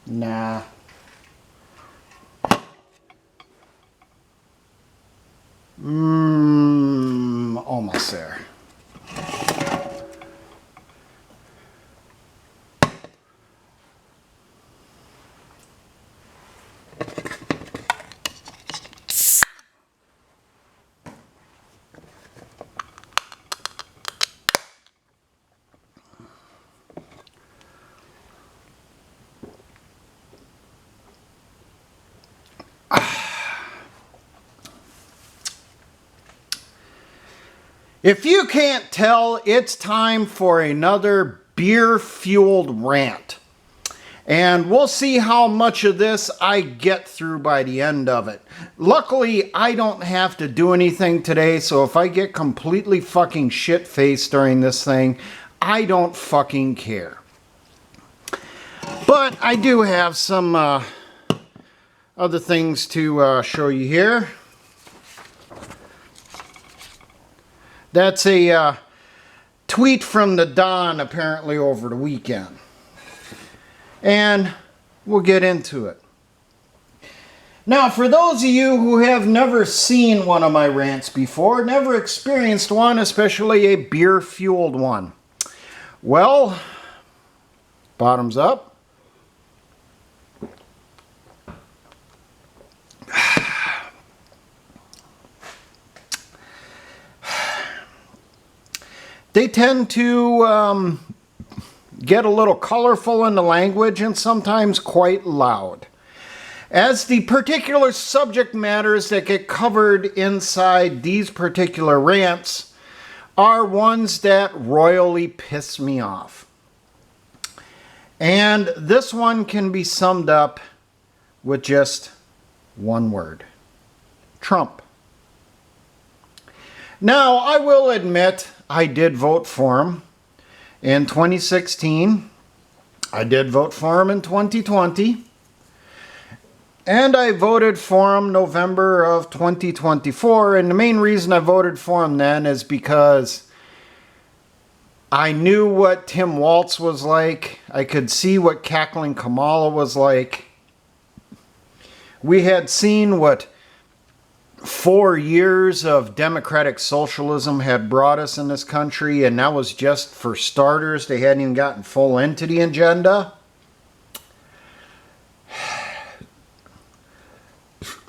Nah. Almost there. If you can't tell, it's time for another beer-fueled rant. And we'll see how much of this I get through by the end of it. Luckily, I don't have to do anything today, so if I get completely fucking shit-faced during this thing, I don't fucking care. But I do have some other things to show you here. That's a tweet from the Don apparently over the weekend. And we'll get into it. Now, for those of you who have never seen one of my rants before, never experienced one, especially a beer-fueled one, well, bottoms up. They tend to get a little colorful in the language and sometimes quite loud, as the particular subject matters that get covered inside these particular rants are ones that royally piss me off. And this one can be summed up with just one word: Trump. Now, I will admit I did vote for him in 2016. I did vote for him in 2020. And I voted for him November of 2024. And the main reason I voted for him then is because I knew what Tim Walz was like. I could see what cackling Kamala was like. We had seen what 4 years of democratic socialism had brought us in this country, and that was just for starters. They hadn't even gotten full into the agenda.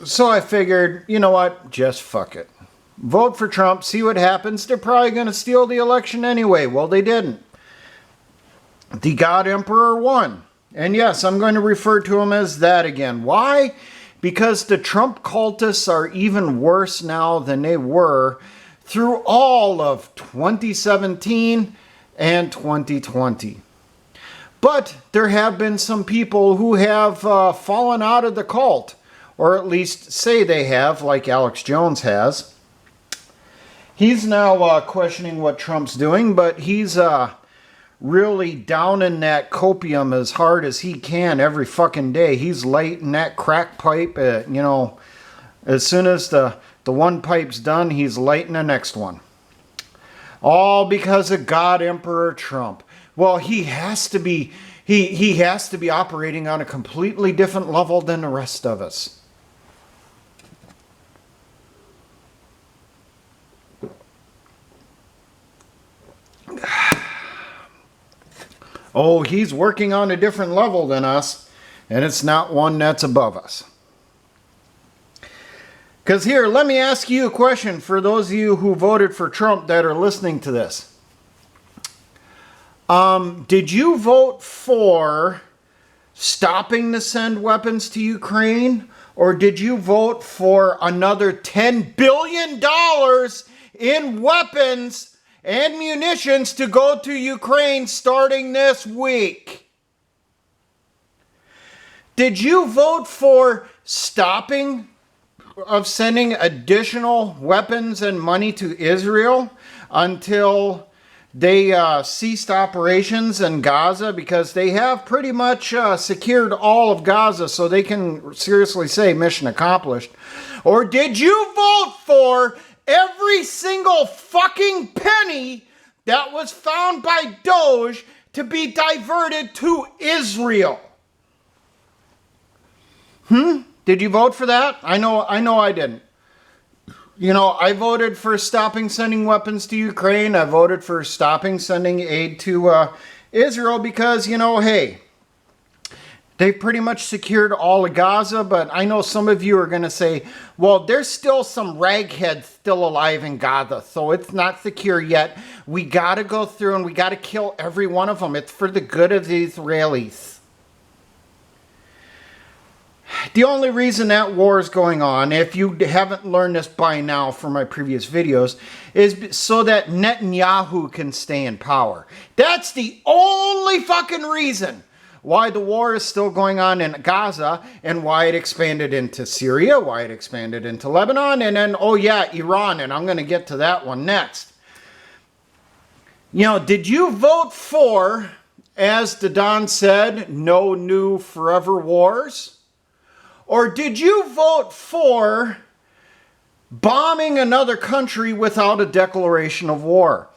So I figured, you know what, just fuck it. Vote for Trump, see what happens. They're probably going to steal the election anyway. Well, they didn't. The God Emperor won. And yes, I'm going to refer to him as that again. Why? Because the Trump cultists are even worse now than they were through all of 2017 and 2020. But there have been some people who have fallen out of the cult, or at least say they have, like Alex Jones has. He's now questioning what Trump's doing, but he's really downing that copium as hard as he can every fucking day. He's lighting that crack pipe, as soon as the one pipe's done, he's lighting the next one. All because of God Emperor Trump. Well, he has to be, he has to be operating on a completely different level than the rest of us. Oh, he's working on a different level than us, and it's not one that's above us. Because here, let me ask you a question for those of you who voted for Trump that are listening to this. Did you vote for stopping to send weapons to Ukraine? Or did you vote for another $10 billion in weapons and munitions to go to Ukraine starting this week? Did you vote for stopping of sending additional weapons and money to Israel until they ceased operations in Gaza? Because they have pretty much secured all of Gaza, so they can seriously say mission accomplished. Or did you vote for every single fucking penny that was found by Doge to be diverted to Israel? Did you vote for that? I know I didn't. You know, I voted for stopping sending weapons to Ukraine. I voted for stopping sending aid to Israel because, you know, hey, they've pretty much secured all of Gaza, but I know some of you are going to say, well, there's still some ragheads still alive in Gaza, so it's not secure yet. We got to go through and we got to kill every one of them. It's for the good of the Israelis. The only reason that war is going on, if you haven't learned this by now from my previous videos, is so that Netanyahu can stay in power. That's the only fucking reason why the war is still going on in Gaza and why it expanded into Syria, why it expanded into Lebanon, and then, oh yeah, Iran, and I'm going to get to that one next. You know, did you vote for, as the Don said, no new forever wars? Or did you vote for bombing another country without a declaration of war?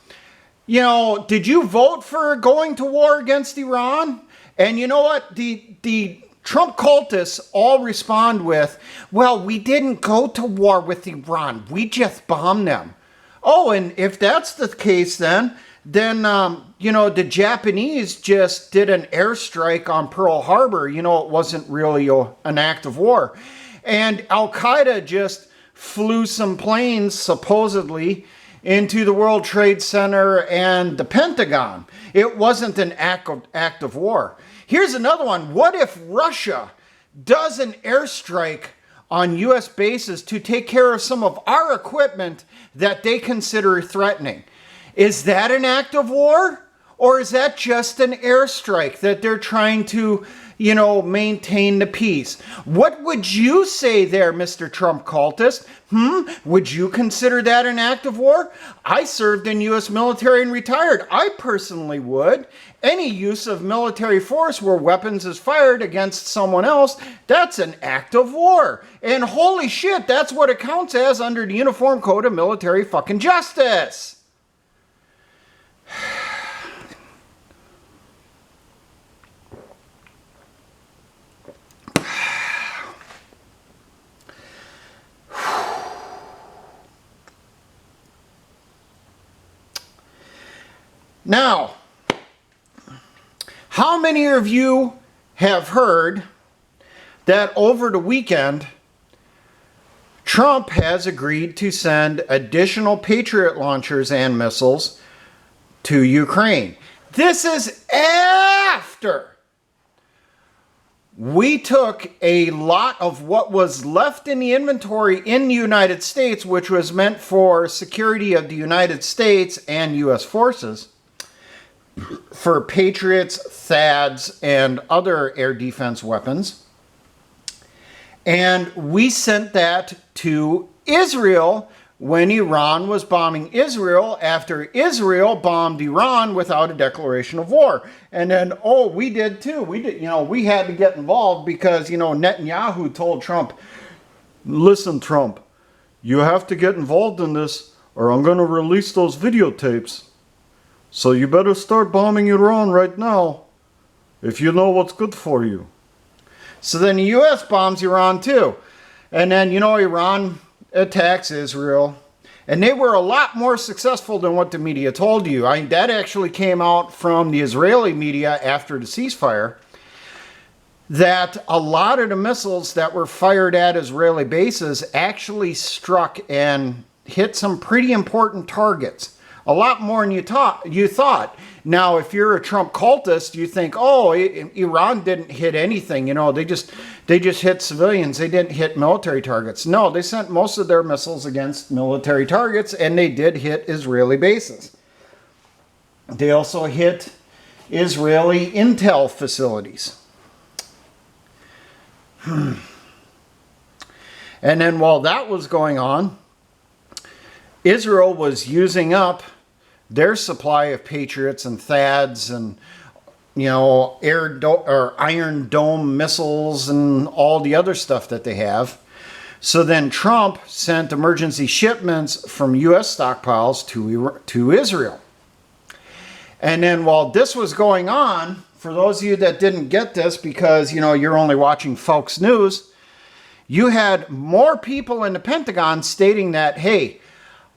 You know, did you vote for going to war against Iran? And you know what? The Trump cultists all respond with, well, we didn't go to war with Iran. We just bombed them. Oh, and if that's the case then, you know, the Japanese just did an airstrike on Pearl Harbor. You know, it wasn't really an act of war. And Al-Qaeda just flew some planes, supposedly, into the World Trade Center and the Pentagon. It wasn't an act of war. Here's another one. What if Russia does an airstrike on U.S. bases to take care of some of our equipment that they consider threatening? Is that an act of war? Or is that just an airstrike that they're trying to, you know, maintain the peace? What would you say there, Mr. Trump cultist? Would you consider that an act of war? I served in U.S. military and retired. I personally would. Any use of military force where weapons is fired against someone else, that's an act of war. And holy shit, that's what it counts as under the Uniform Code of Military fucking Justice. Now, how many of you have heard that over the weekend, Trump has agreed to send additional Patriot launchers and missiles to Ukraine? This is after we took a lot of what was left in the inventory in the United States, which was meant for security of the United States and U.S. forces, for Patriots, THAADs, and other air defense weapons. And we sent that to Israel when Iran was bombing Israel after Israel bombed Iran without a declaration of war. And then, oh, we did too. We had to get involved because, you know, Netanyahu told Trump, listen, Trump, you have to get involved in this or I'm going to release those videotapes. So you better start bombing Iran right now if you know what's good for you. So then the U.S. bombs Iran too. And then, you know, Iran attacks Israel. And they were a lot more successful than what the media told you. That actually came out from the Israeli media after the ceasefire, that a lot of the missiles that were fired at Israeli bases actually struck and hit some pretty important targets. A lot more than you thought. Now, if you're a Trump cultist, you think, oh, Iran didn't hit anything. You know, they just hit civilians. They didn't hit military targets. No, they sent most of their missiles against military targets, and they did hit Israeli bases. They also hit Israeli intel facilities. And then while that was going on, Israel was using up their supply of Patriots and THAADs and, you know, Iron Dome missiles and all the other stuff that they have. So then Trump sent emergency shipments from U.S. stockpiles to Israel. And then while this was going on, for those of you that didn't get this because, you know, you're only watching Fox News, you had more people in the Pentagon stating that, hey,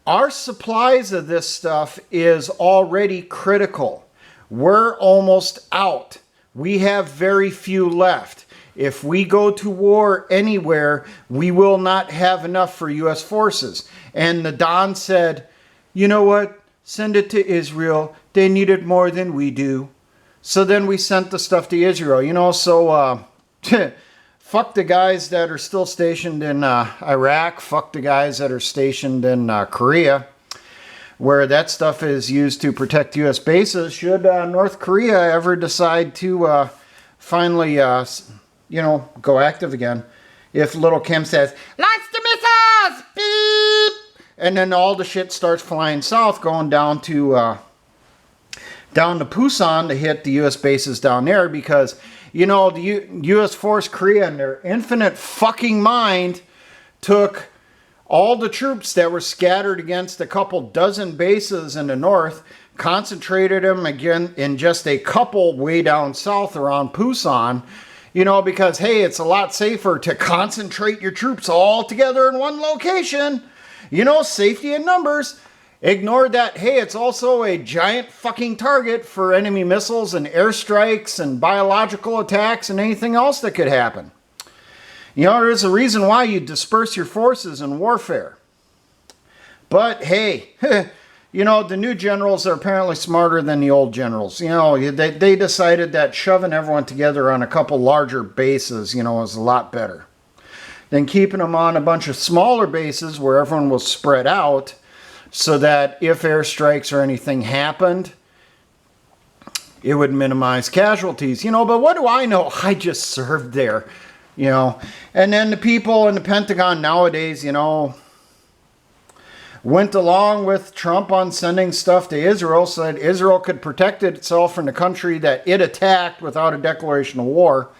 our supplies of this stuff is already critical. We're almost out. We have very few left. If we go to war anywhere, we will not have enough for U.S. forces. And the Don said, you know what? Send it to Israel. They need it more than we do. So then we sent the stuff to Israel. You know, so fuck the guys that are still stationed in Iraq. Fuck the guys that are stationed in Korea, where that stuff is used to protect U.S. bases. Should North Korea ever decide to finally, go active again, if little Kim says, launch the missiles, beep, and then all the shit starts flying south, going down to Busan to hit the U.S. bases down there, because, you know, the U.S. force Korea in their infinite fucking mind took all the troops that were scattered against a couple dozen bases in the north, concentrated them again in just a couple way down south around Busan, you know, because, hey, it's a lot safer to concentrate your troops all together in one location. You know, safety in numbers. Ignored that, hey, it's also a giant fucking target for enemy missiles and airstrikes and biological attacks and anything else that could happen. You know, there's a reason why you disperse your forces in warfare. But, hey, you know, the new generals are apparently smarter than the old generals. You know, they decided that shoving everyone together on a couple larger bases, you know, is a lot better than keeping them on a bunch of smaller bases where everyone was spread out, so that if airstrikes or anything happened, it would minimize casualties. You know, but what do I know? I just served there, you know. And then the people in the Pentagon nowadays, you know, went along with Trump on sending stuff to Israel so that Israel could protect itself from the country that it attacked without a declaration of war.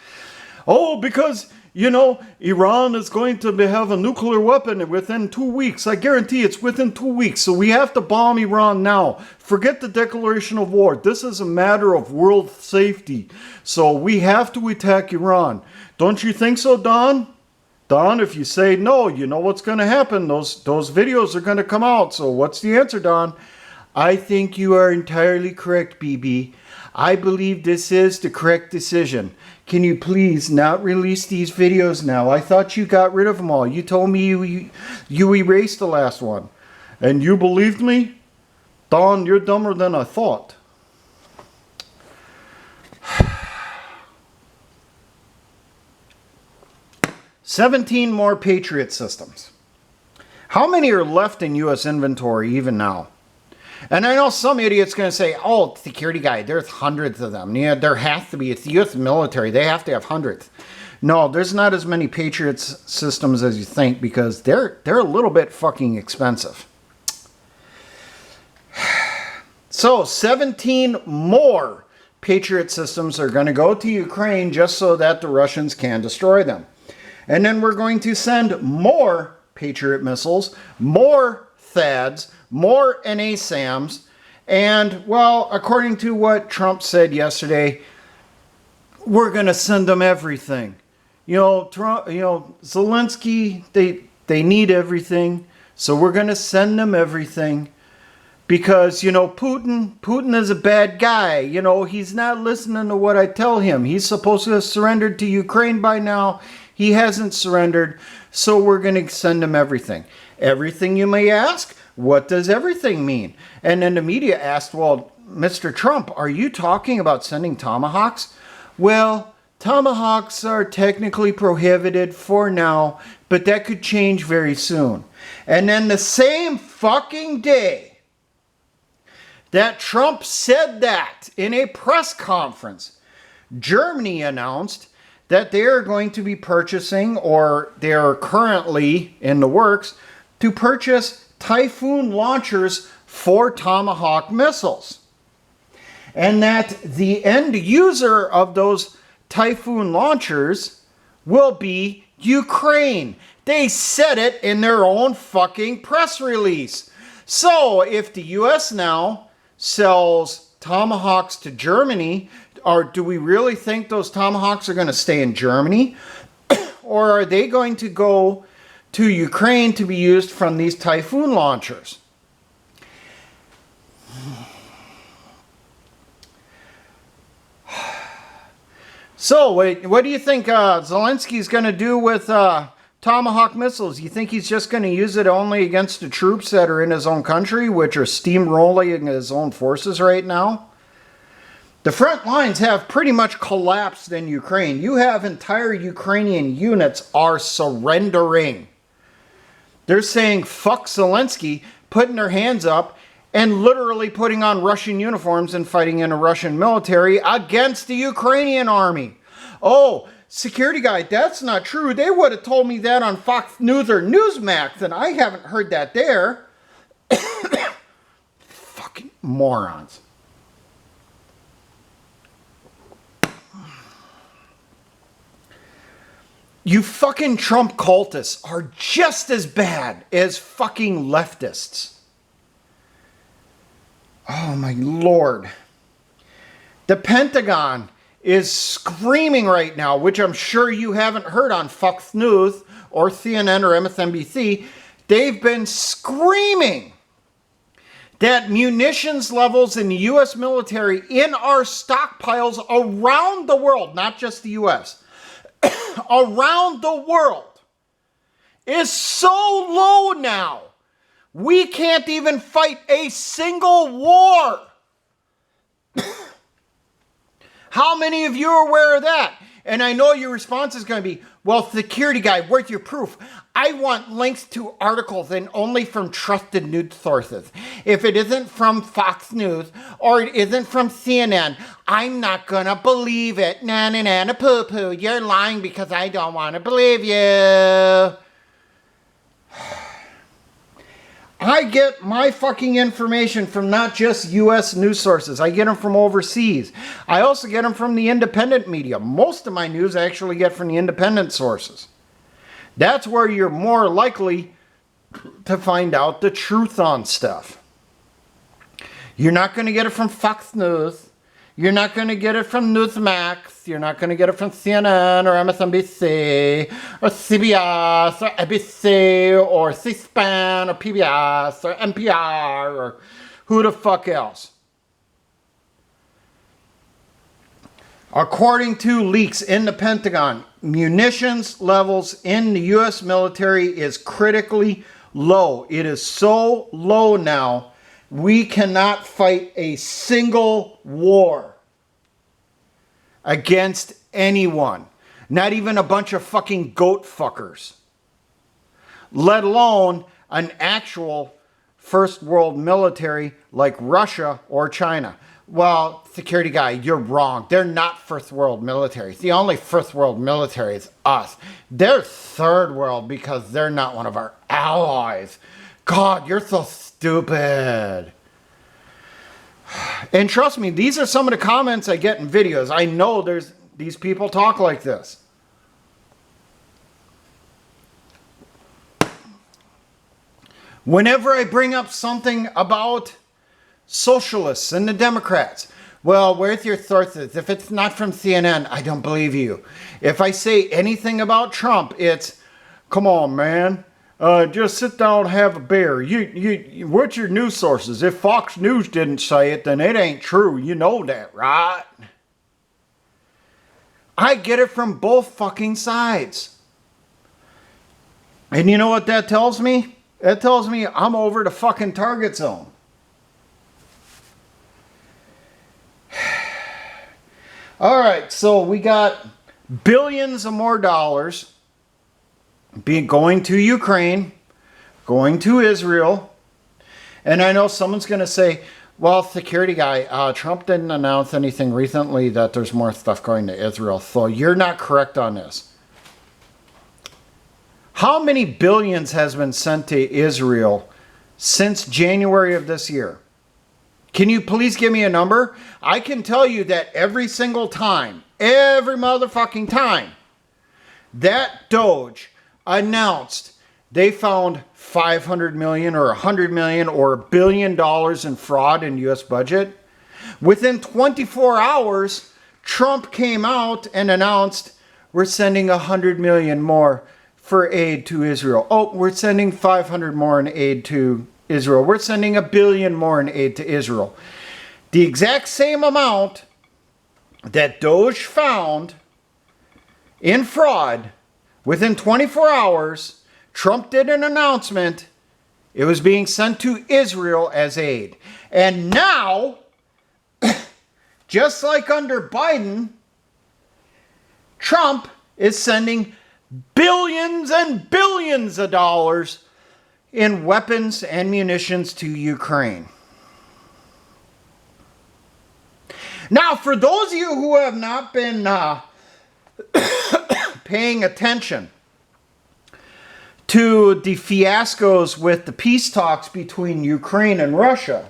Oh, because, you know, Iran is going to have a nuclear weapon within 2 weeks. I guarantee it's within 2 weeks. So we have to bomb Iran now. Forget the declaration of war. This is a matter of world safety. So we have to attack Iran. Don't you think so, Don? Don, if you say no, you know what's going to happen. Those videos are going to come out. So what's the answer, Don? I think you are entirely correct, BB. I believe this is the correct decision. Can you please not release these videos now? I thought you got rid of them all. You told me you erased the last one. And you believed me? Don, you're dumber than I thought. $17 more Patriot systems. How many are left in U.S. inventory even now? And I know some idiot's going to say, oh, security guy, there's hundreds of them. Yeah, there has to be. It's the U.S. military. They have to have hundreds. No, there's not as many Patriot systems as you think, because they're a little bit fucking expensive. So 17 more Patriot systems are going to go to Ukraine just so that the Russians can destroy them. And then we're going to send more Patriot missiles, more THAADs, more NASAMs, and, well, according to what Trump said yesterday, we're going to send them everything. You know, Zelensky, they need everything, so we're going to send them everything. Because, you know, Putin is a bad guy. You know, he's not listening to what I tell him. He's supposed to have surrendered to Ukraine by now. He hasn't surrendered, so we're going to send him everything. Everything, you may ask? What does everything mean? And then the media asked, well, Mr. Trump, are you talking about sending Tomahawks? Well, Tomahawks are technically prohibited for now, but that could change very soon. And then the same fucking day that Trump said that in a press conference, Germany announced that they are going to be purchasing, or they are currently in the works, to purchase Typhoon launchers for Tomahawk missiles. And that the end user of those Typhoon launchers will be Ukraine. They said it in their own fucking press release. So if the US now sells Tomahawks to Germany, or do we really think those Tomahawks are going to stay in Germany? or are they going to go to Ukraine to be used from these Typhoon launchers? So, what do you think Zelensky's going to do with Tomahawk missiles? You think he's just going to use it only against the troops that are in his own country, which are steamrolling his own forces right now? The front lines have pretty much collapsed in Ukraine. You have entire Ukrainian units are surrendering. They're saying, fuck Zelensky, putting their hands up and literally putting on Russian uniforms and fighting in a Russian military against the Ukrainian army. Oh, security guy, that's not true. They would have told me that on Fox News or Newsmax, and I haven't heard that there. Fucking morons. You fucking Trump cultists are just as bad as fucking leftists. Oh my Lord. The Pentagon is screaming right now, which I'm sure you haven't heard on Fox News or CNN or MSNBC. They've been screaming that munitions levels in the U.S. military in our stockpiles around the world, not just the U.S., around the world is so low now. We can't even fight a single war. How many of you are aware of that? And I know your response is going to be, well, security guy, where's your proof? I want links to articles and only from trusted news sources. If it isn't from Fox News or it isn't from CNN, I'm not going to believe it. Na poo poo. You're lying because I don't want to believe you. I get my fucking information from not just U.S. news sources. I get them from overseas. I also get them from the independent media. Most of my news I actually get from the independent sources. That's where you're more likely to find out the truth on stuff. You're not going to get it from Fox News. You're not going to get it from Newsmax. You're not going to get it from CNN or MSNBC or CBS or ABC or C-SPAN or PBS or NPR or who the fuck else. According to leaks in the Pentagon, munitions levels in the U.S. military is critically low. It is so low now, we cannot fight a single war against anyone. Not even a bunch of fucking goat fuckers. Let alone an actual first world military like Russia or China. Well, security guy, you're wrong. They're not first world militaries. The only first world military is us. They're third world because they're not one of our allies. God, you're so stupid. And trust me, these are some of the comments I get in videos. I know these people talk like this. Whenever I bring up something about socialists and the Democrats, well, where's your sources? If it's not from CNN, I don't believe you. If I say anything about Trump, it's, come on, man. Just sit down and have a beer. You, what's your news sources? If Fox News didn't say it, then it ain't true. You know that, right? I get it from both fucking sides. And you know what that tells me? That tells me I'm over the fucking target zone. All right, so we got billions of more dollars going to Ukraine, going to Israel. And I know someone's going to say, well, security guy, Trump didn't announce anything recently that there's more stuff going to Israel. So you're not correct on this. How many billions has been sent to Israel since January of this year? Can you please give me a number? I can tell you that every single time, every motherfucking time, that Doge announced they found 500 million or 100 million or $1 billion in fraud in U.S. budget. Within 24 hours, Trump came out and announced, we're sending 100 million more for aid to Israel. Oh, we're sending 500 more in aid to Israel. We're sending $1 billion more in aid to Israel. The exact same amount that Doge found in fraud within 24 hours, Trump did an announcement. It was being sent to Israel as aid. And now, just like under Biden, Trump is sending billions and billions of dollars in weapons and munitions to Ukraine. Now, for those of you who have not been paying attention to the fiascos with the peace talks between Ukraine and Russia,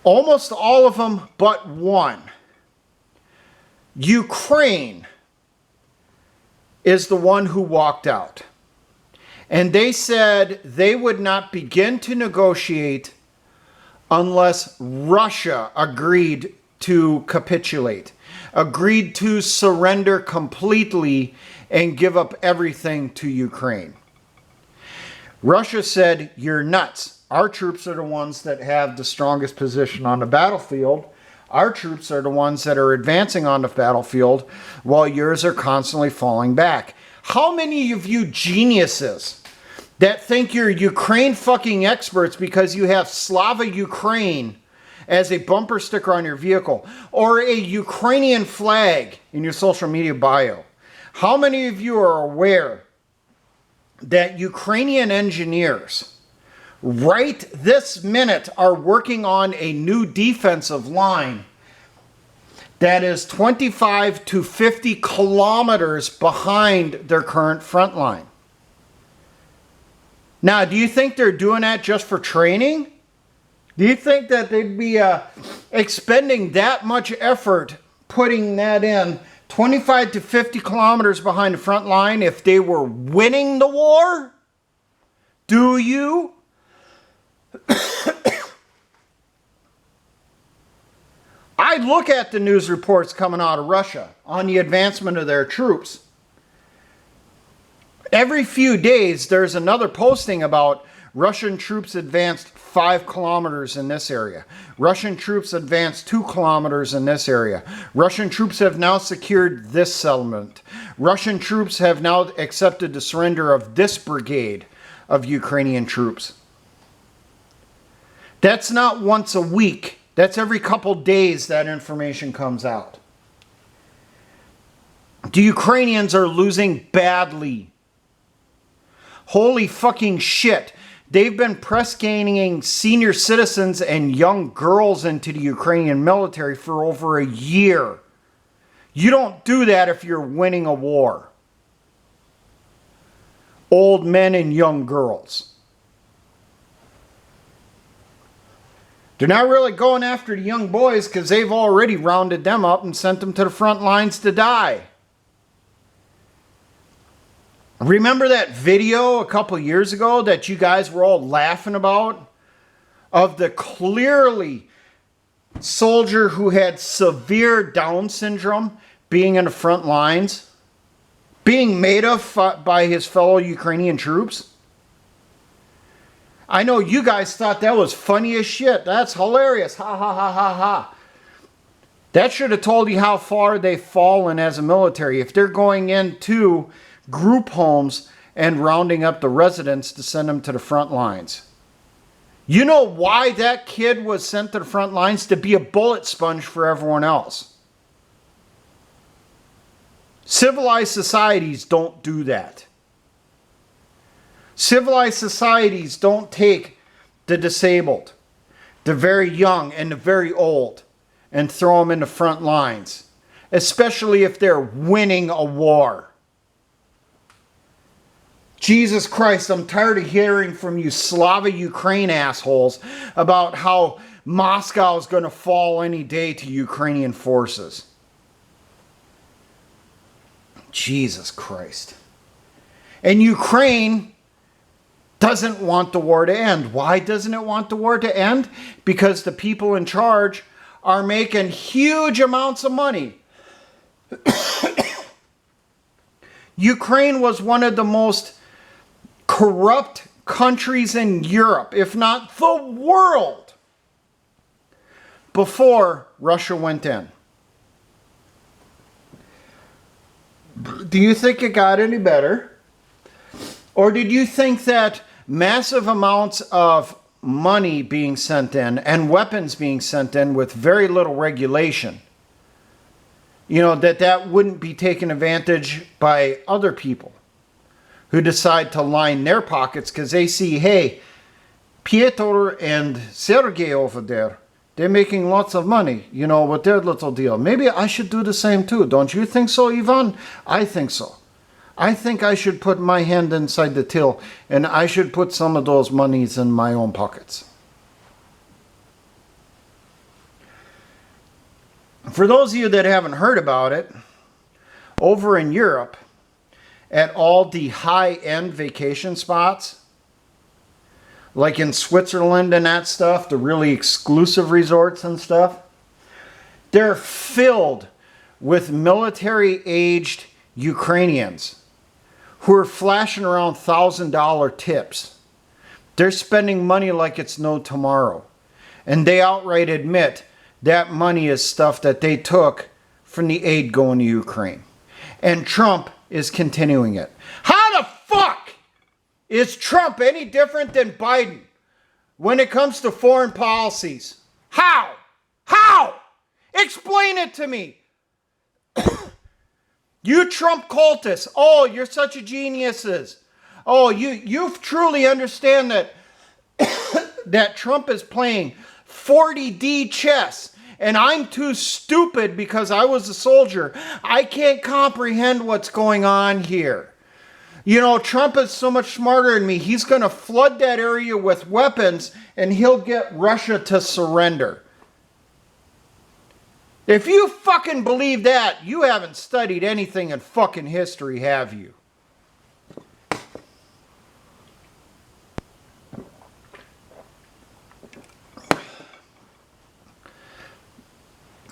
almost all of them but one, Ukraine is the one who walked out. And they said they would not begin to negotiate unless Russia agreed to capitulate, agreed to surrender completely and give up everything to Ukraine. Russia said, you're nuts. Our troops are the ones that have the strongest position on the battlefield. Our troops are the ones that are advancing on the battlefield while yours are constantly falling back. How many of you geniuses that think you're Ukraine fucking experts because you have Slava Ukraine as a bumper sticker on your vehicle or a Ukrainian flag in your social media bio? How many of you are aware that Ukrainian engineers right this minute are working on a new defensive line that is 25 to 50 kilometers behind their current front line? Now, do you think they're doing that just for training? Do you think that they'd be expending that much effort putting that in 25 to 50 kilometers behind the front line if they were winning the war? Do you? I look at the news reports coming out of Russia on the advancement of their troops. Every few days, there's another posting about Russian troops advanced 5 kilometers in this area. Russian troops advanced 2 kilometers in this area. Russian troops have now secured this settlement. Russian troops have now accepted the surrender of this brigade of Ukrainian troops. That's not once a week. That's every couple days that information comes out. The Ukrainians are losing badly. Holy fucking shit. They've been press gaining senior citizens and young girls into the Ukrainian military for over a year. You don't do that if you're winning a war. Old men and young girls. They're not really going after the young boys because they've already rounded them up and sent them to the front lines to die. Remember that video a couple years ago that you guys were all laughing about? Of the clearly soldier who had severe Down syndrome being in the front lines? Being made of by his fellow Ukrainian troops? I know you guys thought that was funny as shit. That's hilarious. Ha ha ha ha ha. That should have told you how far they've fallen as a military. If they're going into group homes and rounding up the residents to send them to the front lines. You know why that kid was sent to the front lines? To be a bullet sponge for everyone else. Civilized societies don't do that. Civilized societies don't take the disabled, the very young and the very old, and throw them in the front lines, especially if they're winning a war. Jesus Christ, I'm tired of hearing from you Slava Ukraine assholes about how Moscow is going to fall any day to Ukrainian forces. Jesus Christ. And Ukraine doesn't want the war to end. Why doesn't it want the war to end? Because the people in charge are making huge amounts of money Ukraine was one of the most corrupt countries in Europe, if not the world, before Russia went in. Do you think it got any better? Or did you think that massive amounts of money being sent in and weapons being sent in with very little regulation, that wouldn't be taken advantage by other people who decide to line their pockets because they see, hey, Piotr and Sergei over there, they're making lots of money, with their little deal. Maybe I should do the same too. Don't you think so, Ivan? I think so. I think I should put my hand inside the till and I should put some of those monies in my own pockets. For those of you that haven't heard about it, over in Europe, at all the high-end vacation spots, like in Switzerland and that stuff, the really exclusive resorts and stuff, they're filled with military-aged Ukrainians who are flashing around $1,000 tips. They're spending money like it's no tomorrow. And they outright admit that money is stuff that they took from the aid going to Ukraine. And Trump is continuing it. How the fuck is Trump any different than Biden when it comes to foreign policies? How? How? Explain it to me. You Trump cultists. Oh, you're such a geniuses. Oh, you truly understand that that Trump is playing 40D chess. And I'm too stupid because I was a soldier. I can't comprehend what's going on here. Trump is so much smarter than me. He's going to flood that area with weapons and he'll get Russia to surrender. If you fucking believe that, you haven't studied anything in fucking history, have you?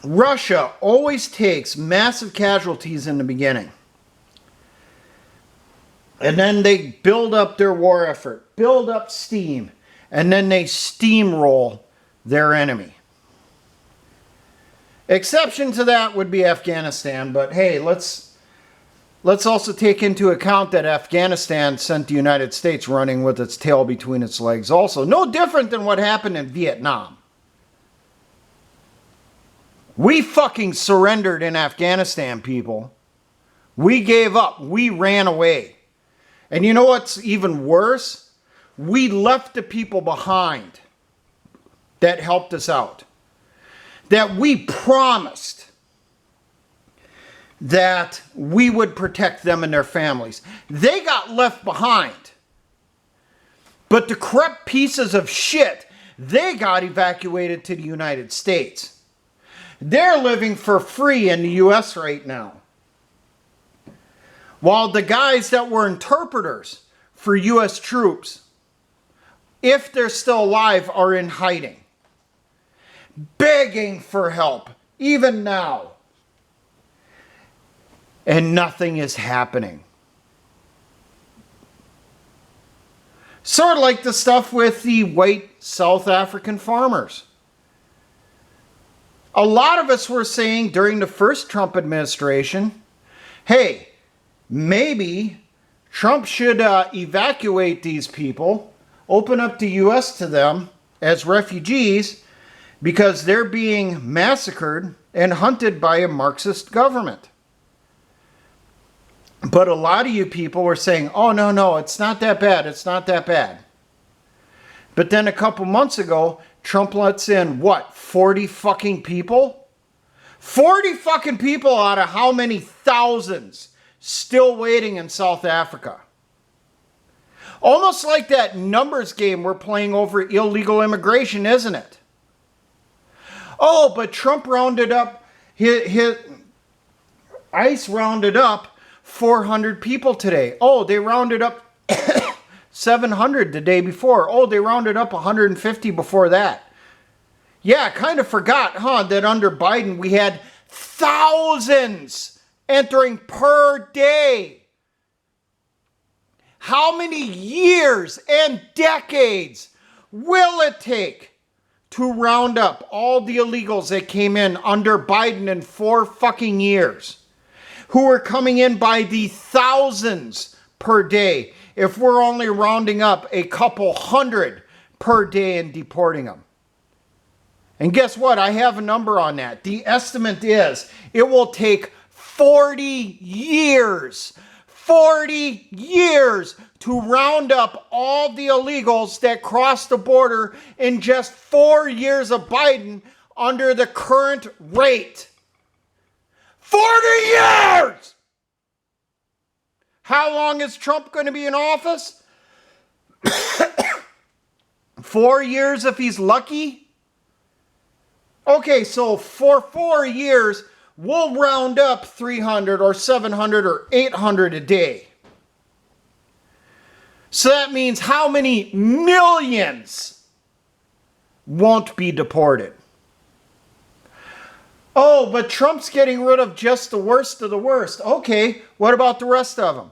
Russia always takes massive casualties in the beginning. And then they build up their war effort, build up steam, and then they steamroll their enemy. Exception to that would be Afghanistan, but hey, let's also take into account that Afghanistan sent the United States running with its tail between its legs also. No different than what happened in Vietnam. We fucking surrendered in Afghanistan, people. We gave up. We ran away. And you know what's even worse? We left the people behind that helped us out. That we promised that we would protect them and their families. They got left behind. But the corrupt pieces of shit, they got evacuated to the United States. They're living for free in the U.S. right now. While the guys that were interpreters for U.S. troops, if they're still alive, are in hiding. Begging for help, even now. And nothing is happening. Sort of like the stuff with the white South African farmers. A lot of us were saying during the first Trump administration, hey, maybe Trump should evacuate these people, open up the U.S. to them as refugees because they're being massacred and hunted by a Marxist government. But a lot of you people were saying, oh, no, it's not that bad. It's not that bad. But then a couple months ago, Trump lets in, 40 fucking people? 40 fucking people out of how many thousands still waiting in South Africa? Almost like that numbers game we're playing over illegal immigration, isn't it? Oh, but Trump rounded up, ICE rounded up 400 people today. Oh, they rounded up 700 the day before. Oh, they rounded up 150 before that. Yeah, I kind of forgot, that under Biden we had thousands entering per day. How many years and decades will it take to round up all the illegals that came in under Biden in 4 fucking years, who are coming in by the thousands per day, if we're only rounding up a couple hundred per day and deporting them? And guess what? I have a number on that. The estimate is it will take 40 years. 40 years to round up all the illegals that crossed the border in just 4 years of Biden under the current rate. 40 years! How long is Trump going to be in office? 4 years if he's lucky? Okay, so for 4 years, we'll round up 300 or 700 or 800 a day. So that means how many millions won't be deported? Oh, but Trump's getting rid of just the worst of the worst. Okay, what about the rest of them?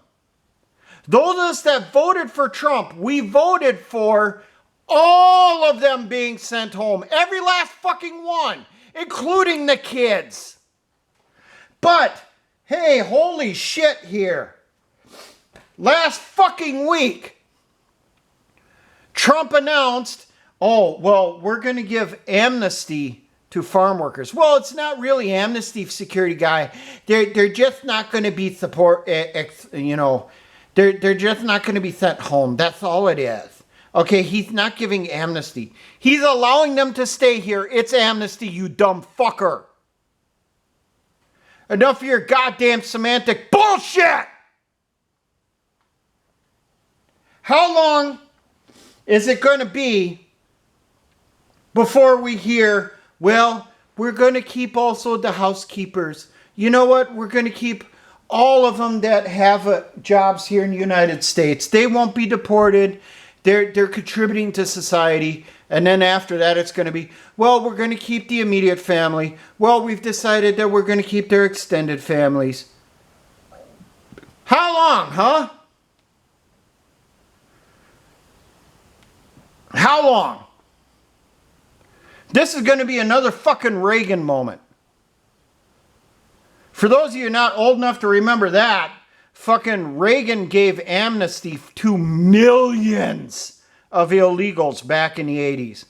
Those of us that voted for Trump, we voted for all of them being sent home. Every last fucking one, including the kids. But, hey, holy shit here. Last fucking week, Trump announced, oh, well, we're going to give amnesty to farm workers. Well, it's not really amnesty, security guy. They're just not going to be support, they're just not going to be sent home. That's all it is. Okay, he's not giving amnesty. He's allowing them to stay here. It's amnesty, you dumb fucker. Enough of your goddamn semantic bullshit! How long is it going to be before we hear, well, we're going to keep also the housekeepers. You know what? We're going to keep all of them that have jobs here in the United States. They won't be deported. They're contributing to society. And then after that, it's going to be, well, we're going to keep the immediate family. Well, we've decided that we're going to keep their extended families. How long, huh? How long? This is going to be another fucking Reagan moment. For those of you not old enough to remember that, fucking Reagan gave amnesty to millions of illegals back in the 80s.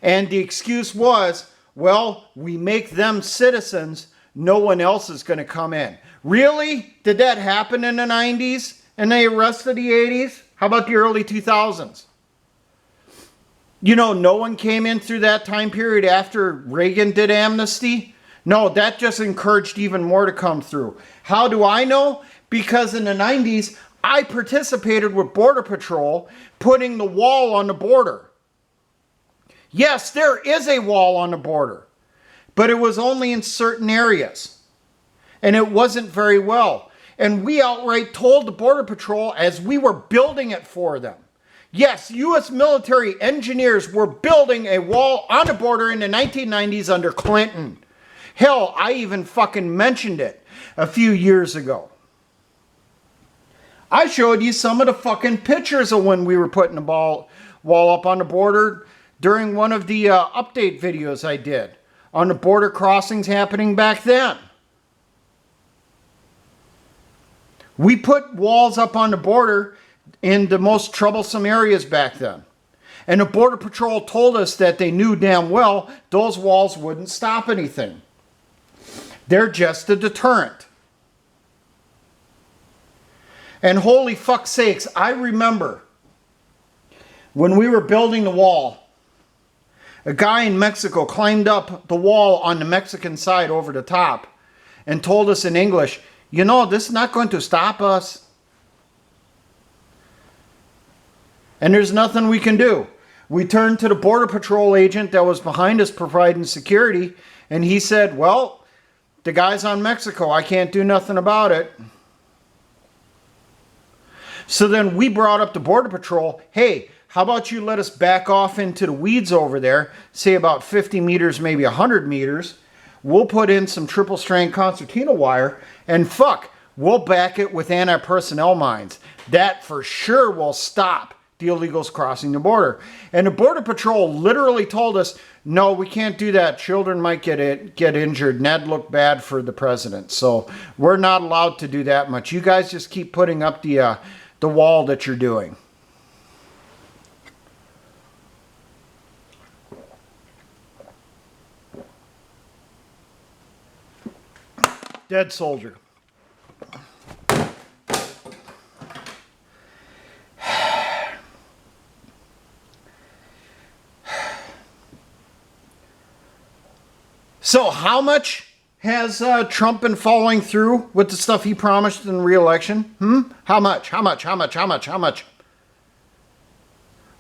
And the excuse was, well, we make them citizens, no one else is going to come in. Really? Did that happen in the 90s and the rest of the 80s? How about the early 2000s? You know, no one came in through that time period after Reagan did amnesty? No, that just encouraged even more to come through. How do I know? Because in the 90s, I participated with Border Patrol putting the wall on the border. Yes, there is a wall on the border, but it was only in certain areas. And it wasn't very well. And we outright told the Border Patrol as we were building it for them. Yes, U.S. military engineers were building a wall on the border in the 1990s under Clinton. Hell, I even fucking mentioned it a few years ago. I showed you some of the fucking pictures of when we were putting the wall up on the border during one of the update videos I did on the border crossings happening back then. We put walls up on the border in the most troublesome areas back then. And the Border Patrol told us that they knew damn well those walls wouldn't stop anything. They're just a deterrent. And holy fuck sakes, I remember when we were building the wall, a guy in Mexico climbed up the wall on the Mexican side over the top and told us in English, you know, this is not going to stop us. And there's nothing we can do. We turned to the Border Patrol agent that was behind us providing security, and he said, well, the guy's on Mexico. I can't do nothing about it. So then we brought up the Border Patrol, hey, how about you let us back off into the weeds over there, say about 50 meters, maybe 100 meters. we'll put in some triple strand concertina wire, and fuck, we'll back it with anti-personnel mines. That for sure will stop the illegals crossing the border. And the Border Patrol literally told us, no, we can't do that. Children might get injured, and that'd look bad for the president. So we're not allowed to do that much. You guys just keep putting up the wall that you're doing. Dead soldier. So how much has Trump been following through with the stuff he promised in the re-election? How much? How much? How much? How much? How much?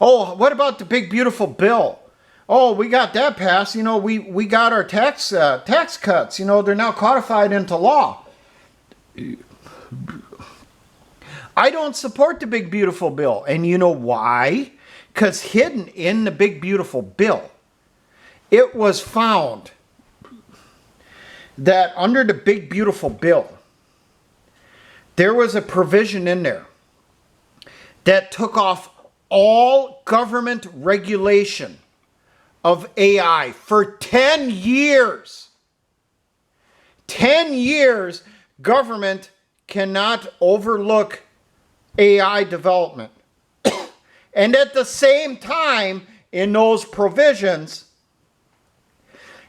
Oh, what about the big beautiful bill? Oh, we got that passed. You know, we got our tax cuts. You know, they're now codified into law. I don't support the big beautiful bill. And you know why? Because hidden in the big beautiful bill, it was found that under the big beautiful bill, there was a provision in there that took off all government regulation of AI for 10 years. 10 years, government cannot overlook AI development. And at the same time, in those provisions,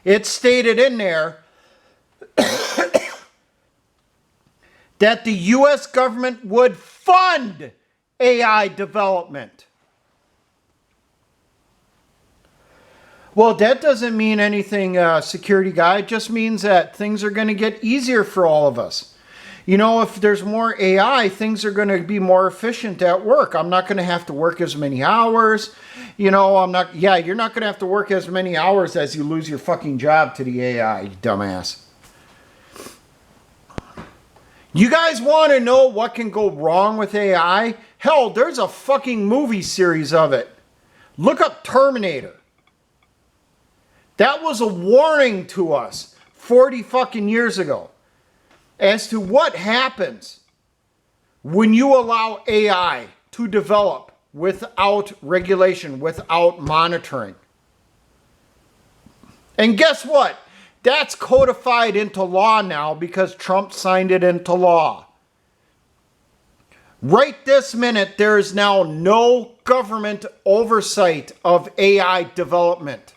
it stated in there that the U.S. government would fund AI development. Well, that doesn't mean anything, security guy. It just means that things are going to get easier for all of us. You know, if there's more AI, things are going to be more efficient at work. I'm not going to have to work as many hours. You know, you're not going to have to work as many hours as you lose your fucking job to the AI, you dumbass. You guys want to know what can go wrong with AI? Hell, there's a fucking movie series of it. Look up Terminator. That was a warning to us 40 fucking years ago as to what happens when you allow AI to develop without regulation, without monitoring. And guess what? That's codified into law now because Trump signed it into law. Right this minute, there is now no government oversight of AI development.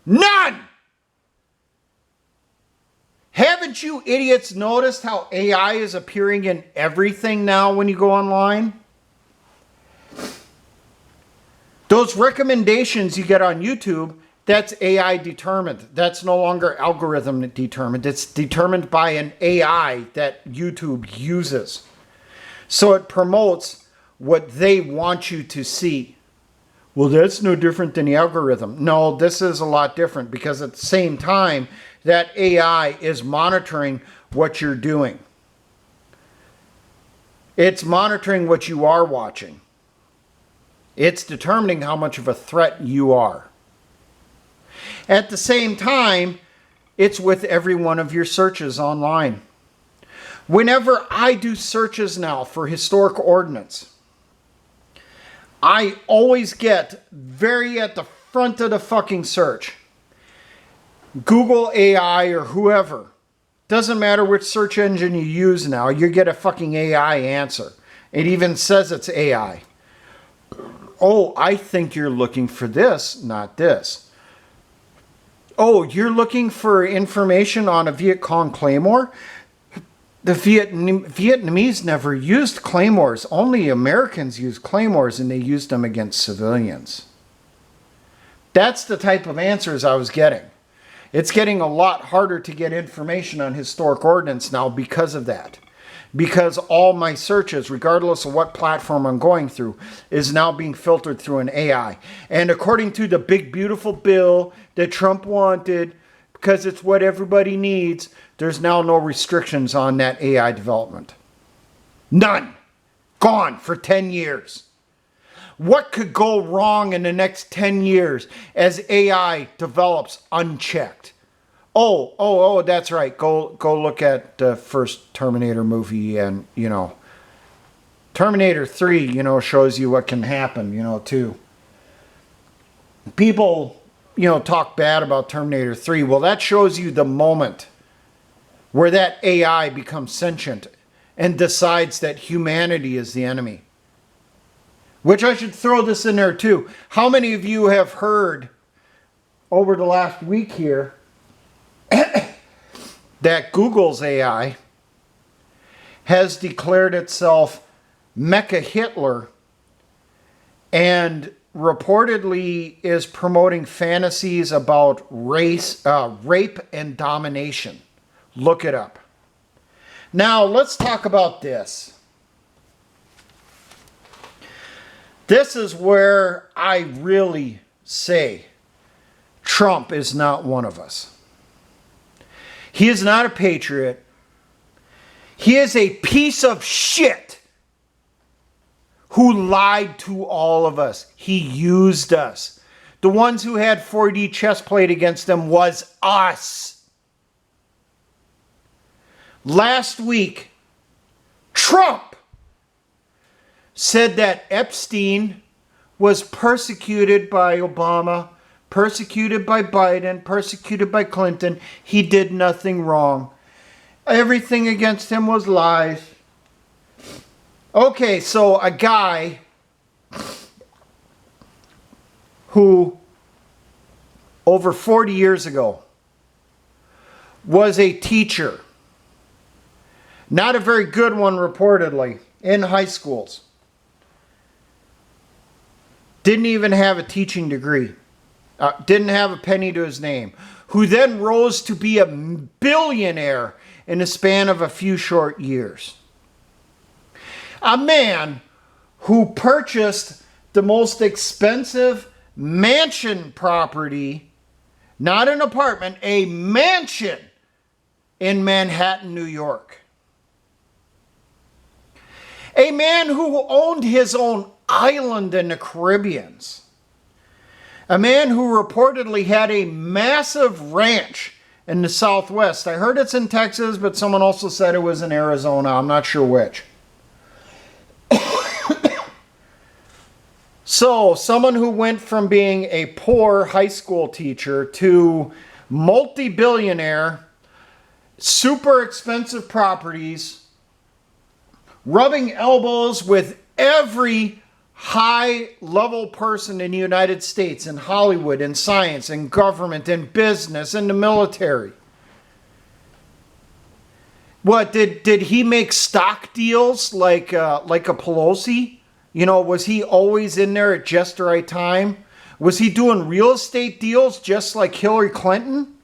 None! Haven't you idiots noticed how AI is appearing in everything now when you go online? Those recommendations you get on YouTube, that's AI determined. That's no longer algorithm determined. It's determined by an AI that YouTube uses. So it promotes what they want you to see. Well, that's no different than the algorithm. No, this is a lot different because at the same time, that AI is monitoring what you're doing. It's monitoring what you are watching. It's determining how much of a threat you are. At the same time, it's with every one of your searches online. Whenever I do searches now for historic ordnance, I always get very at the front of the fucking search. Google AI or whoever. Doesn't matter which search engine you use now, you get a fucking AI answer. It even says it's AI. Oh, I think you're looking for this, not this. Oh, you're looking for information on a Viet Cong claymore? The Vietnamese never used claymores. Only Americans used claymores, and they used them against civilians. That's the type of answers I was getting. It's getting a lot harder to get information on historic ordnance now because of that. Because all my searches, regardless of what platform I'm going through, is now being filtered through an AI. And according to the big beautiful bill that Trump wanted, because it's what everybody needs, there's now no restrictions on that AI development. None. Gone for 10 years. What could go wrong in the next 10 years as AI develops unchecked? Oh, that's right. Go look at the first Terminator movie, and Terminator 3, shows you what can happen, too. People, talk bad about Terminator 3. Well, that shows you the moment where that AI becomes sentient and decides that humanity is the enemy. Which I should throw this in there too. How many of you have heard over the last week here that Google's AI has declared itself Mecha Hitler and reportedly is promoting fantasies about rape and domination? Look it up. Now, let's talk about this. This is where I really say Trump is not one of us. He is not a patriot. He is a piece of shit who lied to all of us. He used us. The ones who had 4D chest played against them was us. Last week, Trump said that Epstein was persecuted by Obama, persecuted by Biden, persecuted by Clinton. He did nothing wrong. Everything against him was lies. Okay, so a guy who over 40 years ago was a teacher, not a very good one reportedly, in high schools. Didn't even have a teaching degree. Didn't have a penny to his name. Who then rose to be a billionaire in the span of a few short years. A man who purchased the most expensive mansion property, not an apartment, a mansion in Manhattan, New York. A man who owned his own island in the Caribbean. A man who reportedly had a massive ranch in the Southwest. I heard it's in Texas, but someone also said it was in Arizona. I'm not sure which. So, someone who went from being a poor high school teacher to multi-billionaire, super expensive properties, rubbing elbows with every high-level person in the United States, in Hollywood, in science, in government, in business, in the military. What, did he make stock deals like a Pelosi? Was he always in there at just the right time? Was he doing real estate deals just like Hillary Clinton?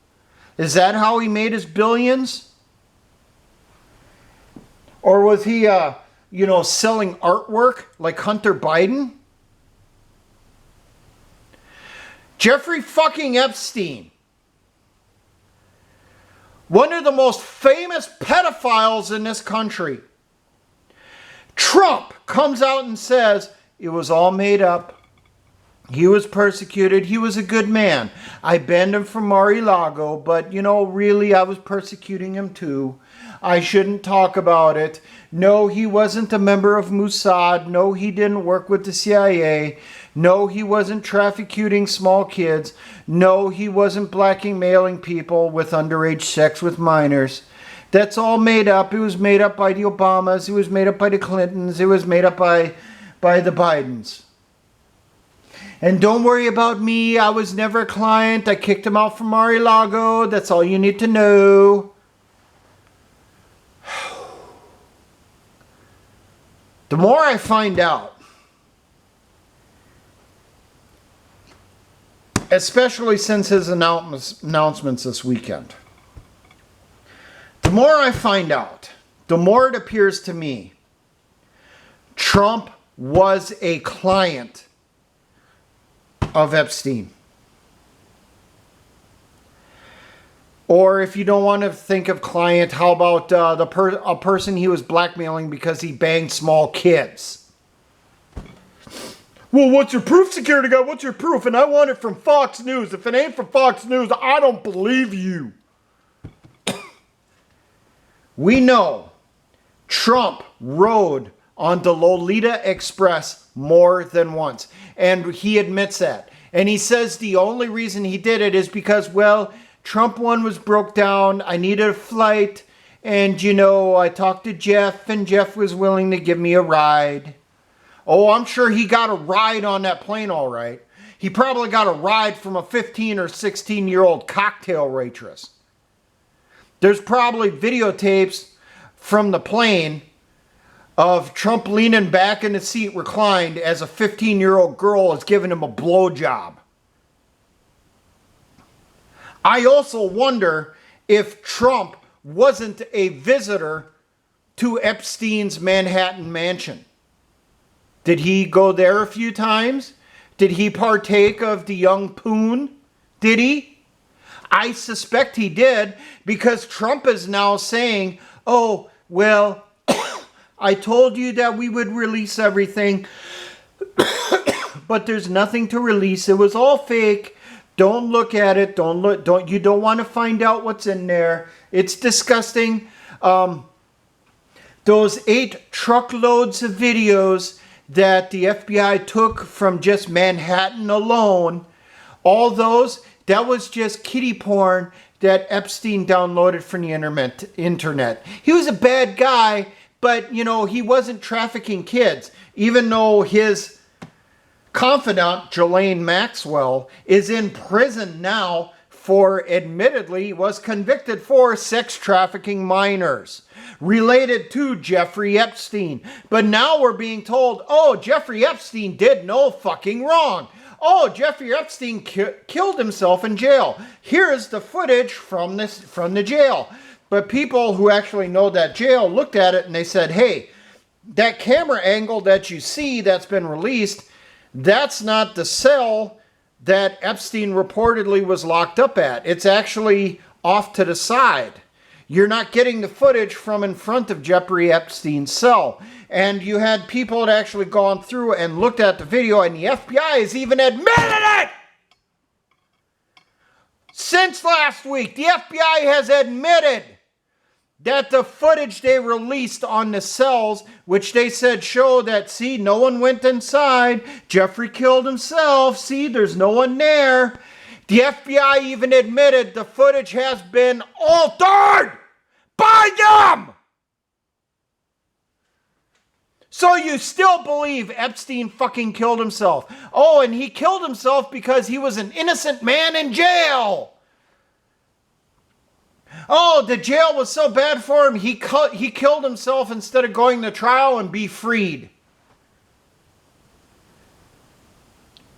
Is that how he made his billions? Or was he, selling artwork like Hunter Biden? Jeffrey fucking Epstein, one of the most famous pedophiles in this country. Trump comes out and says it was all made up. He was persecuted. He was a good man. I banned him from Mar-a-Lago, but, really I was persecuting him too. I shouldn't talk about it. No, he wasn't a member of Mossad. No, he didn't work with the CIA. No, he wasn't trafficking small kids. No, he wasn't blackmailing people with underage sex with minors. That's all made up. It was made up by the Obamas. It was made up by the Clintons. It was made up by the Bidens. And don't worry about me. I was never a client. I kicked him out from Mar-a-Lago. That's all you need to know. The more I find out, especially since his announcements this weekend, the more I find out, the more it appears to me Trump was a client of Epstein. Or if you don't want to think of client, how about a person he was blackmailing because he banged small kids? Well, what's your proof, security guard? What's your proof? And I want it from Fox News. If it ain't from Fox News, I don't believe you. We know Trump rode on the Lolita Express more than once. And he admits that. And he says the only reason he did it is because, well, Trump one was broke down. I needed a flight. And, I talked to Jeff, and Jeff was willing to give me a ride. Oh, I'm sure he got a ride on that plane, all right. He probably got a ride from a 15 or 16-year-old cocktail waitress. There's probably videotapes from the plane of Trump leaning back in the seat reclined as a 15-year-old girl is giving him a blowjob. I also wonder if Trump wasn't a visitor to Epstein's Manhattan mansion. Did he go there a few times? Did he partake of the young poon? Did he? I suspect he did, because Trump is now saying, oh, well, I told you that we would release everything, but there's nothing to release. It was all fake. Don't look at it. You don't want to find out what's in there. It's disgusting. Those 8 truckloads of videos that the FBI took from just Manhattan alone, all those, that was just kiddie porn that Epstein downloaded from the internet. He was a bad guy, but, he wasn't trafficking kids, even though his confidant, Ghislaine Maxwell, is in prison now for, admittedly, was convicted for sex trafficking minors related to Jeffrey Epstein. But now we're being told, oh, Jeffrey Epstein did no fucking wrong. Oh, Jeffrey Epstein killed himself in jail. Here is the footage from the jail. But people who actually know that jail looked at it and they said, hey, that camera angle that you see that's been released, that's not the cell that Epstein reportedly was locked up at. It's actually off to the side. You're not getting the footage from in front of Jeffrey Epstein's cell. And you had people that actually gone through and looked at the video, and the FBI has even admitted it! Since last week, the FBI has admitted that the footage they released on the cells, which they said show that, see, no one went inside, Jeffrey killed himself, see, there's no one there. The FBI even admitted the footage has been altered by them! So you still believe Epstein fucking killed himself. Oh, and he killed himself because he was an innocent man in jail. Oh, the jail was so bad for him, he killed himself instead of going to trial and be freed.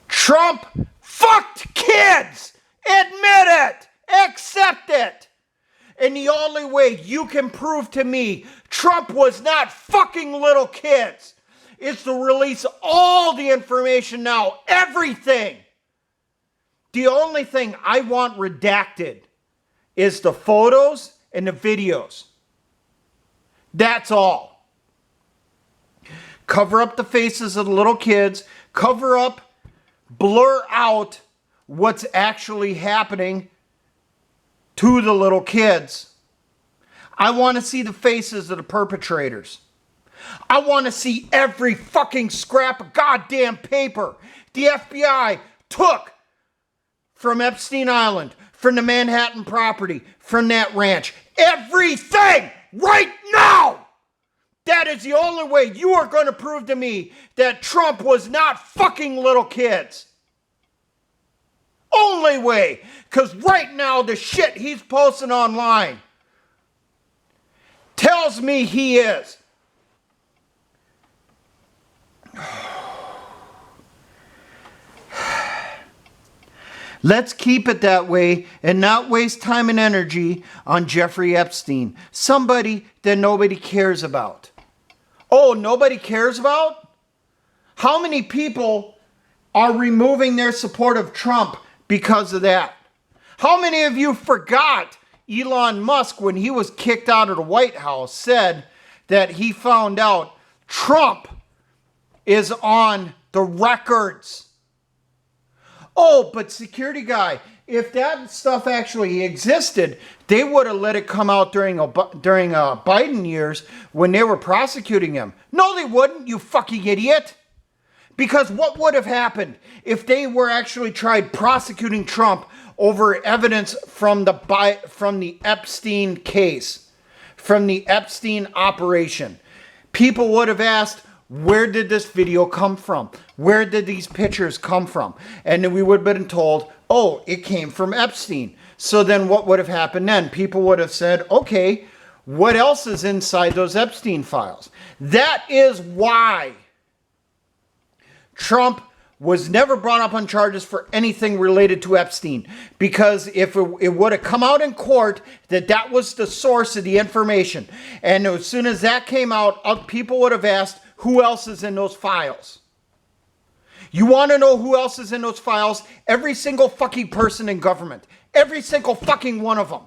Trump fucked kids! Admit it! Accept it! And the only way you can prove to me Trump was not fucking little kids is to release all the information now, everything. The only thing I want redacted is the photos and the videos. That's all. Cover up the faces of the little kids. Cover up, blur out what's actually happening to the little kids. I want to see the faces of the perpetrators. I want to see every fucking scrap of goddamn paper the FBI took from Epstein Island, from the Manhattan property, from that ranch. Everything right now! That is the only way you are going to prove to me that Trump was not fucking little kids. Only way. Because right now the shit he's posting online tells me he is. Let's keep it that way and not waste time and energy on Jeffrey Epstein. Somebody that nobody cares about. Oh, nobody cares about? How many people are removing their support of Trump because of that? How many of you forgot Elon Musk, when he was kicked out of the White House, said that he found out Trump is on the records? Oh, but security guy, if that stuff actually existed, they would have let it come out during Biden years when they were prosecuting him. No, they wouldn't, you fucking idiot. Because what would have happened if they were actually tried prosecuting Trump over evidence from the Epstein case, from the Epstein operation? People would have asked, where did this video come from? Where did these pictures come from? And then we would have been told, oh, it came from Epstein. So then what would have happened then? People would have said, okay, what else is inside those Epstein files? That is why Trump was never brought up on charges for anything related to Epstein. Because if it would have come out in court that was the source of the information, and as soon as that came out, people would have asked, who else is in those files? You want to know who else is in those files? Every single fucking person in government. Every single fucking one of them.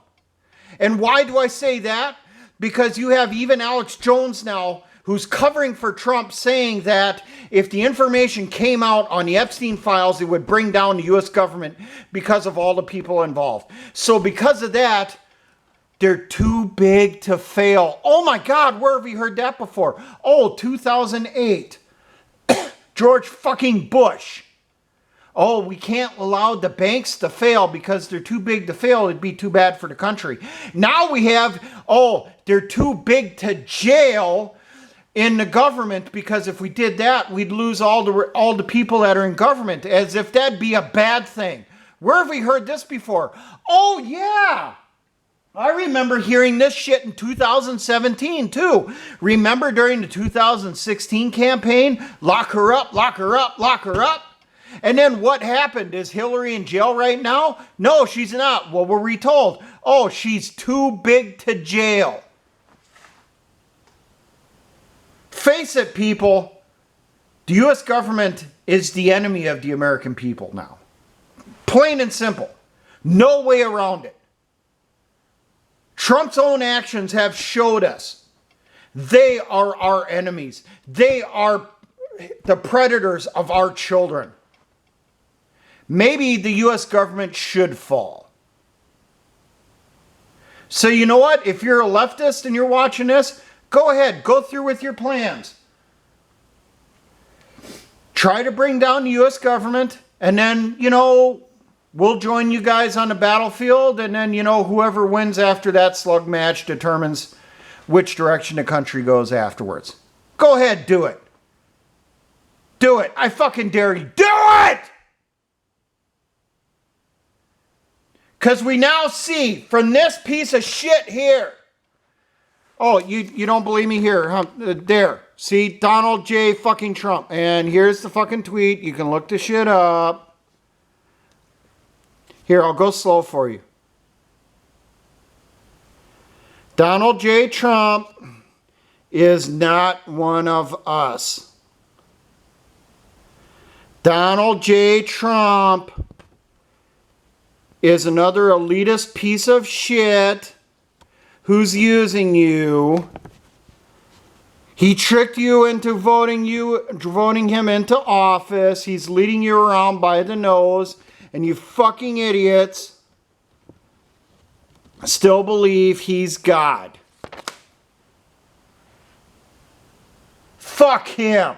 And why do I say that? Because you have even Alex Jones now, who's covering for Trump, saying that if the information came out on the Epstein files, it would bring down the U.S. government because of all the people involved. So because of that, they're too big to fail. Oh my God, where have we heard that before? Oh, 2008. George fucking Bush. Oh, we can't allow the banks to fail because they're too big to fail. It'd be too bad for the country. Now we have, oh, they're too big to jail in the government because if we did that, we'd lose all the people that are in government, as if that'd be a bad thing. Where have we heard this before? Oh, yeah. I remember hearing this shit in 2017 too. Remember during the 2016 campaign? Lock her up, lock her up, lock her up. And then what happened? Is Hillary in jail right now? No, she's not. What were we told? Oh, she's too big to jail. Face it, people. The U.S. government is the enemy of the American people now. Plain and simple. No way around it. Trump's own actions have showed us they are our enemies. They are the predators of our children. Maybe the U.S. government should fall. So you know what? If you're a leftist and you're watching this, go ahead. Go through with your plans. Try to bring down the U.S. government, and then, we'll join you guys on the battlefield, and then, whoever wins after that slug match determines which direction the country goes afterwards. Go ahead, do it. Do it. I fucking dare you. Do it! Because we now see from this piece of shit here. Oh, you don't believe me here, huh? There. See, Donald J. fucking Trump. And here's the fucking tweet. You can look the shit up. Here, I'll go slow for you. Donald J. Trump is not one of us. Donald J. Trump is another elitist piece of shit who's using you. He tricked you into voting him into office. He's leading you around by the nose. And you fucking idiots still believe he's God. Fuck him.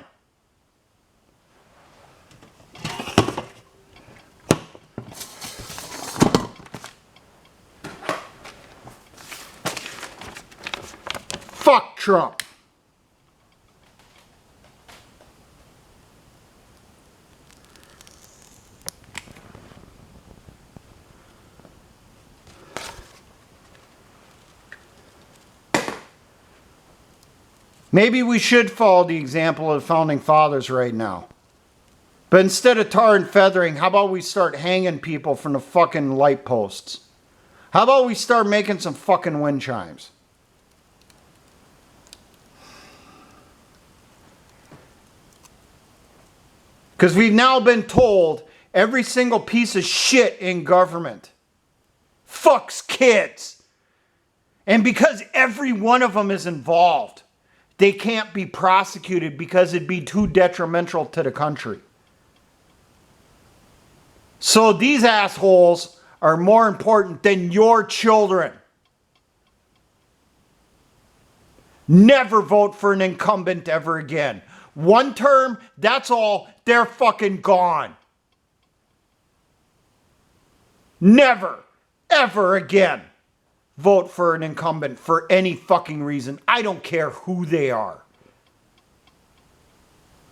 Fuck Trump. Maybe we should follow the example of the Founding Fathers right now. But instead of tar and feathering, how about we start hanging people from the fucking light posts? How about we start making some fucking wind chimes? Because we've now been told every single piece of shit in government fucks kids. And because every one of them is involved, they can't be prosecuted because it'd be too detrimental to the country. So these assholes are more important than your children. Never vote for an incumbent ever again. One term, that's all. They're fucking gone. Never, ever again vote for an incumbent for any fucking reason. I don't care who they are.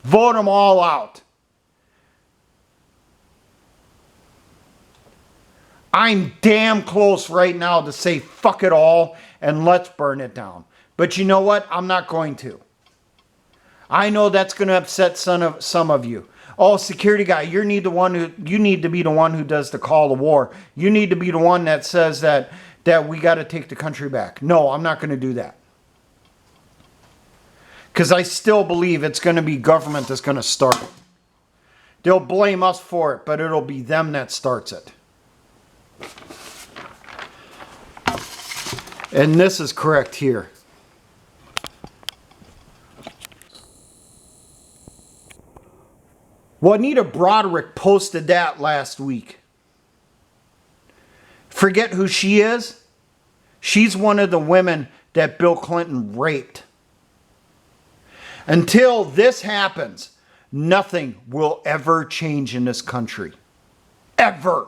Vote them all out. I'm damn close right now to say fuck it all and let's burn it down. But you know what? I'm not going to. I know that's going to upset some of you. Oh, security guy, you need to be the one who does the call to war. You need to be the one that says that we got to take the country back. No, I'm not going to do that. Because I still believe it's going to be government that's going to start it. They'll blame us for it, but it'll be them that starts it. And this is correct here. Juanita Broderick posted that last week. Forget who she is? She's one of the women that Bill Clinton raped. Until this happens, nothing will ever change in this country. Ever.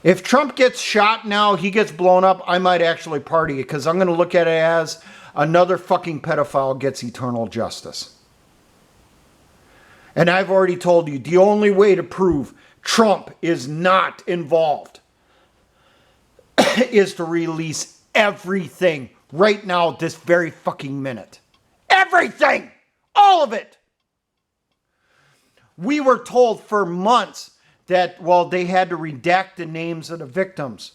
If Trump gets shot now, he gets blown up, I might actually party it because I'm going to look at it as another fucking pedophile gets eternal justice. And I've already told you, the only way to prove Trump is not involved is to release everything right now, this very fucking minute. Everything! All of it! We were told for months that, well, they had to redact the names of the victims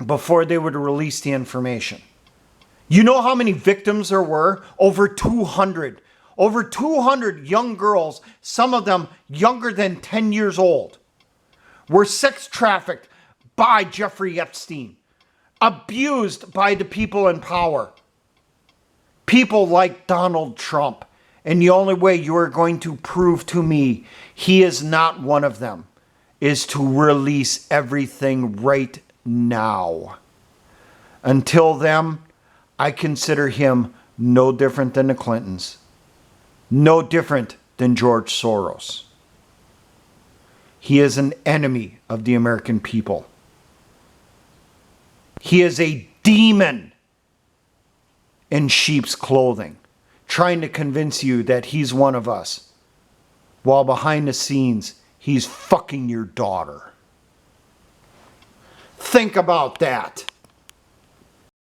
before they would release the information. You know how many victims there were? Over 200. Over 200 young girls, some of them younger than 10 years old, were sex trafficked by Jeffrey Epstein, abused by the people in power. People like Donald Trump. And the only way you are going to prove to me he is not one of them is to release everything right now. Until then, I consider him no different than the Clintons. No different than George Soros. He is an enemy of the American people. He is a demon in sheep's clothing, trying to convince you that he's one of us, while behind the scenes, he's fucking your daughter. Think about that.